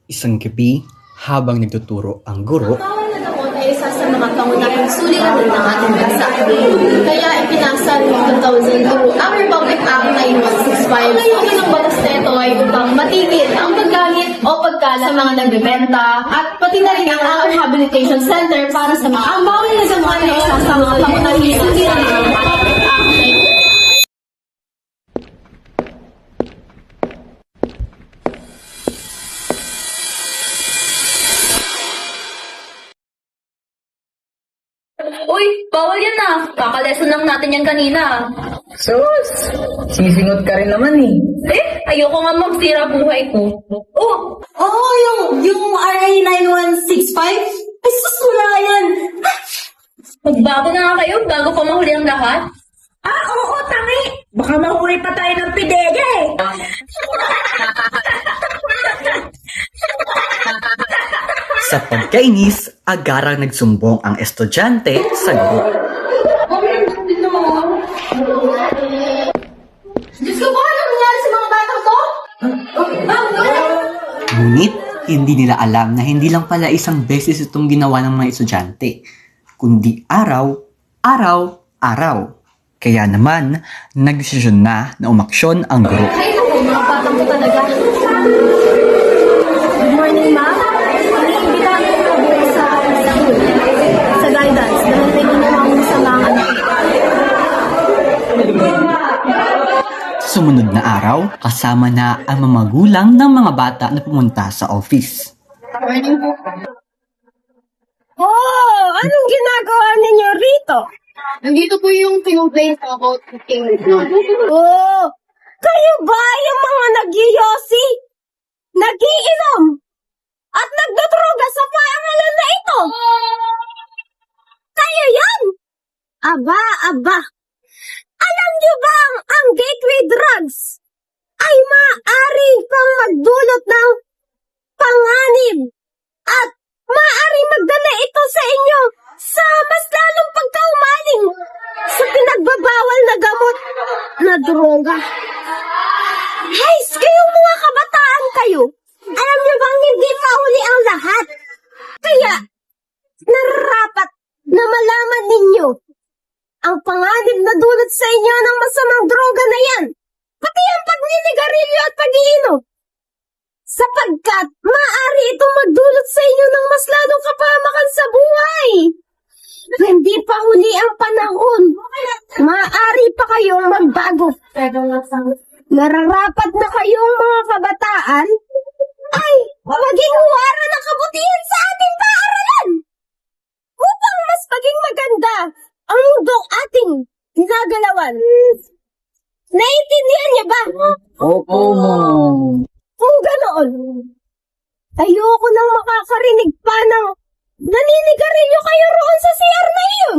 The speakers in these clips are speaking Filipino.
Isang gabi, habang nagtuturo ang guro, Bawal na gamot ay isa sa mga pangunahing suliranin ng ating bansa. Kaya ipinasa noong 2002 ang Republic Act 9165. Ang ng batas na ito ay upang matigil ang paggamit o pagkalat sa mga nagbebenta at pati na rin ang rehabilitation center para sa mga ang bawal na gamot ay isa sa mga pangunahing suliranin ng Republic Act 9165. Uy, bawal yan na. Kakaleson lang natin yan kanina. Sus! Sisingot ka rin naman eh. Ayoko nga magsira buhay ko. Oo, yung RA 9165? Ay, sus, wala yan. Magbago na nga kayo bago pa mahuli ang lahat. Oo, tangi. Baka mahuli pa tayo ng pidega eh. sa pagkainis, agarang nagsumbong ang estudyante sa guro. Diyos ko, ano nangyari sa mga batang to? Ngunit, hindi nila alam na hindi lang pala isang beses itong ginawa ng mga estudyante, kundi araw, araw, araw. Kaya naman, nagdesisyon na umaksyon ang guro. Ay, naku, mga batang to talaga. Good morning, ma'am. Iniimbitahan ko po sa school, sa guidance, dahil may ginawa mo sa mga anak. Sumunod na araw, kasama na ang mga magulang ng mga bata na pumunta sa office. Morning po. Oh, anong ginagawa ninyo rito? Nandito po yung complaint ko about cooking. Oh, kayo ba yung mga nagyoyosi, nagiinom, at nagdodroga sa paangalan na ito? Kayo yan? Aba. Alam niyo bang ang gateway drugs ay maaari pang magdulot ng panganib at maaari magdala ito sa inyo sa mas lalong pagkaumaling sa pinagbabawal na gamot na droga. Guys, kayong mga kabataan kayo, alam niyo bang hindi pa huli ang lahat? Kaya, nararapat na malaman ninyo ang panganib na dulot sa inyo ng masamang droga na yan, pati ang pagninigarilyo at pag-iinom. Sapagkat maaari itong magdulot sa inyo ng mas lalong kapahamakan sa buhay. Hindi pa huli ang panahon. Maaari pa kayong magbago. Nararapat na kayong mga kabataan ay maging huwara ng kabutihan sa ating paaralan upang mas maging maganda ang mundong ating ginagalawan. Naiintindihan niya ba? Opo, ma'am. Kung ganoon, ayoko nang makakarinig pa ng naninigarilyo kayo roon sa CR na iyon.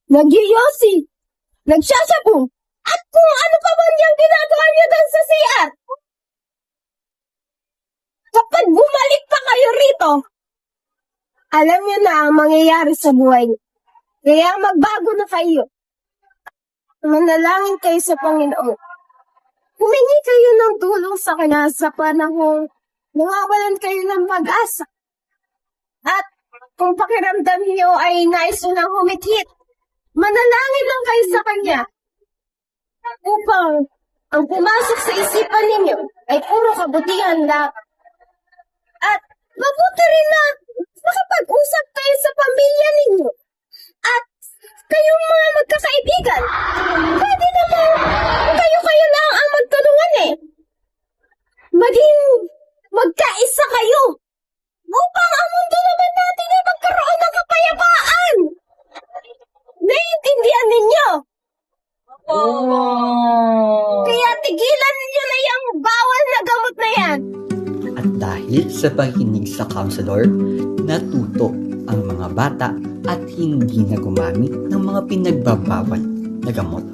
Nagyoyosi, nagsasabong, at kung ano pa man yung ginagawa niyo doon sa CR. Kapag bumalik pa kayo rito, alam niyo na ang mangyayari sa buhay niyo. Kaya magbago na kayo. Manalangin kayo sa Panginoon. Humingi kayo ng tulong sa Kanya sa panahong nawawalan kayo ng pag-asa. At kung pakiramdam niyo ay nais nang humithit, manalangin lang kayo sa Kanya upang ang pumasok sa isipan ninyo ay puro kabutihan lang. At mabuti rin na makapag-usap kayo sa pamilya ninyo. At kayong mga magkakaibigan, pwede naman kayo lang ang magtulungan eh. Maging magkaisa kayo upang ang mundo naman natin ay magkaroon ng kapayapaan. Naiintindihan ninyo? Kaya tigilan ninyo na yung bawal na gamot na yan. At dahil sa pakinig sa counselor, natuto ang mga bata at hindi na gumamit ng mga pinagbabawal na gamot.